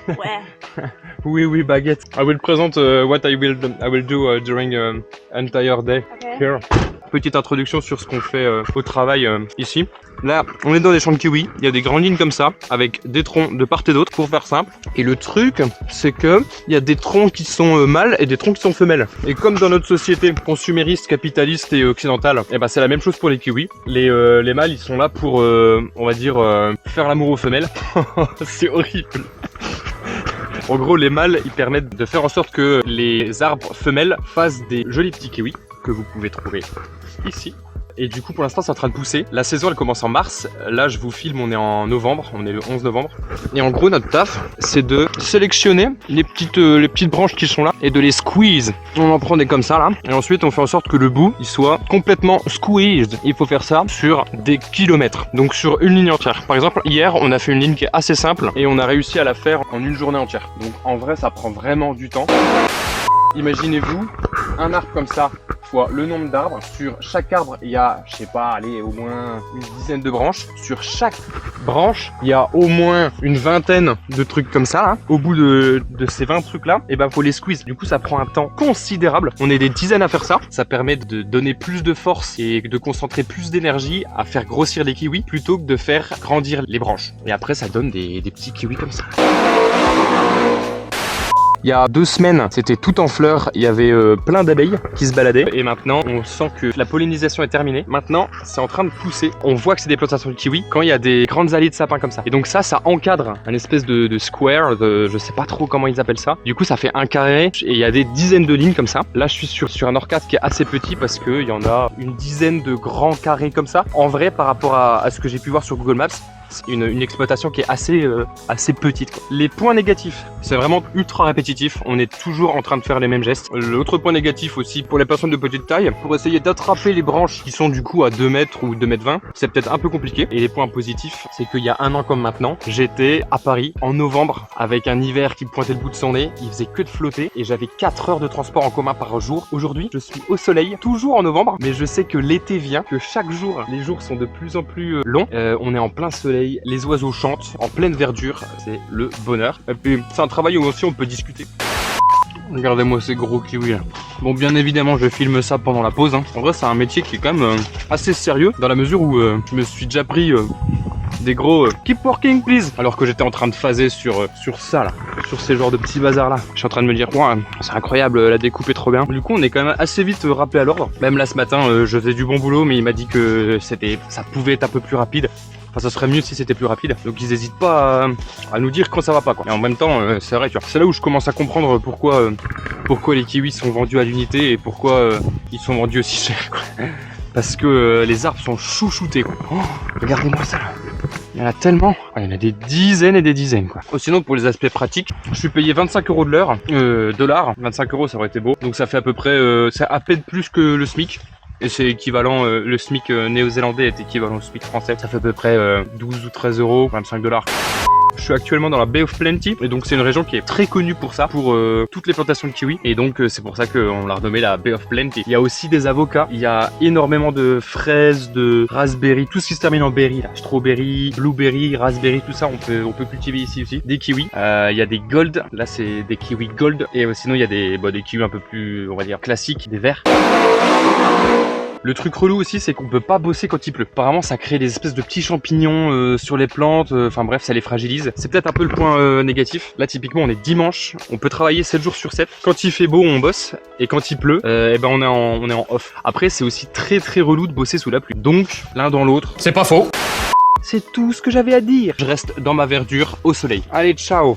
Ouais. Oui, baguette. I will present what I will do during entire day Okay. here. Petite introduction sur ce qu'on fait au travail ici. Là, on est dans des champs de kiwi. Il y a des grandes lignes comme ça, avec des troncs de part et d'autre, pour faire simple. Et le truc, c'est que il y a des troncs qui sont mâles et des troncs qui sont femelles. Et comme dans notre société consumériste, capitaliste et occidentale, et ben c'est la même chose pour les kiwis. Les mâles, ils sont là pour, on va dire, faire l'amour aux femelles. C'est horrible. En gros, les mâles, ils permettent de faire en sorte que les arbres femelles fassent des jolis petits kiwis que vous pouvez trouver ici. Et du coup, pour l'instant, c'est en train de pousser. La saison, elle commence en mars. Là, je vous filme, on est en novembre. On est le 11 novembre. Et en gros, notre taf, c'est de sélectionner les petites branches qui sont là et de les squeeze. On en prend des comme ça, là. Et ensuite, on fait en sorte que le bout, il soit complètement squeezed. Il faut faire ça sur des kilomètres. Donc, sur une ligne entière. Par exemple, hier, on a fait une ligne qui est assez simple et on a réussi à la faire en une journée entière. Donc, en vrai, ça prend vraiment du temps. Imaginez-vous un arbre comme ça, fois le nombre d'arbres. Sur chaque arbre, il y a, je sais pas, allez, au moins une dizaine de branches. Sur chaque branche, il y a au moins une vingtaine de trucs comme ça, là. Au bout de ces 20 trucs-là, et ben faut les squeeze. Du coup, ça prend un temps considérable. On est des dizaines à faire ça. Ça permet de donner plus de force et de concentrer plus d'énergie à faire grossir les kiwis plutôt que de faire grandir les branches. Et après, ça donne des petits kiwis comme ça. Il y a 2 semaines, c'était tout en fleurs, il y avait plein d'abeilles qui se baladaient. Et maintenant, on sent que la pollinisation est terminée. Maintenant, c'est en train de pousser. On voit que c'est des plantations de kiwi quand il y a des grandes allées de sapins comme ça. Et donc ça encadre un espèce de square, je sais pas trop comment ils appellent ça. Du coup, ça fait un carré et il y a des dizaines de lignes comme ça. Là, je suis sur un orchard qui est assez petit parce qu'il y en a une dizaine de grands carrés comme ça. En vrai, par rapport à ce que j'ai pu voir sur Google Maps, c'est une exploitation qui est assez petite, quoi. Les points négatifs, c'est vraiment ultra répétitif. On est toujours en train de faire les mêmes gestes. L'autre point négatif aussi pour les personnes de petite taille, pour essayer d'attraper les branches qui sont du coup à 2 mètres ou 2 mètres 20, c'est peut-être un peu compliqué. Et les points positifs, c'est qu'il y a 1 an comme maintenant, j'étais à Paris en novembre avec un hiver qui pointait le bout de son nez. Il faisait que de flotter et j'avais 4 heures de transport en commun par jour. Aujourd'hui, je suis au soleil, toujours en novembre, mais je sais que l'été vient, que chaque jour, les jours sont de plus en plus longs. On est en plein soleil. Les oiseaux chantent en pleine verdure, c'est le bonheur. Et puis c'est un travail où aussi on peut discuter. Regardez-moi ces gros kiwis là. Bon, bien évidemment je filme ça pendant la pause, hein. En vrai c'est un métier qui est quand même assez sérieux, dans la mesure où je me suis déjà pris des gros keep working please, alors que j'étais en train de phaser sur ça là, sur ces genres de petits bazars là. Je suis en train de me dire ouais, c'est incroyable, la découpe est trop bien. Du coup on est quand même assez vite rappelé à l'ordre. Même là ce matin je faisais du bon boulot, mais il m'a dit que ça pouvait être un peu plus rapide. Enfin, ça serait mieux si c'était plus rapide. Donc ils hésitent pas à nous dire quand ça va pas, quoi. Et en même temps, c'est vrai, tu vois. C'est là où je commence à comprendre pourquoi les kiwis sont vendus à l'unité et pourquoi ils sont vendus aussi cher, quoi. Parce que les arbres sont chouchoutés, quoi. Oh, regardez-moi ça là. Il y en a tellement. Il y en a des dizaines et des dizaines, quoi. Oh, sinon, pour les aspects pratiques, je suis payé 25 € de l'heure, dollars. 25 €, ça aurait été beau. Donc ça fait à peu près, c'est à peine plus que le SMIC. Et c'est équivalent, le SMIC néo-zélandais est équivalent au SMIC français. Ça fait à peu près 12 ou 13 €, 25 $. Je suis actuellement dans la Bay of Plenty et donc c'est une région qui est très connue pour ça, pour toutes les plantations de kiwi, et donc c'est pour ça qu'on l'a renommé la Bay of Plenty. Il y a aussi des avocats, il y a énormément de fraises, de raspberry, tout ce qui se termine en berry là, strawberry, blueberry, raspberry, tout ça on peut cultiver ici aussi. Des kiwis, il y a des gold, là c'est des kiwis gold, et sinon il y a des kiwis un peu plus, on va dire, classiques, des verts. Le truc relou aussi, c'est qu'on peut pas bosser quand il pleut. Apparemment, ça crée des espèces de petits champignons sur les plantes. Enfin bref, ça les fragilise. C'est peut-être un peu le point négatif. Là, typiquement, on est dimanche. On peut travailler 7 jours sur 7. Quand il fait beau, on bosse. Et quand il pleut, eh ben on est en off. Après, c'est aussi très très relou de bosser sous la pluie. Donc, l'un dans l'autre. C'est pas faux. C'est tout ce que j'avais à dire. Je reste dans ma verdure au soleil. Allez, ciao.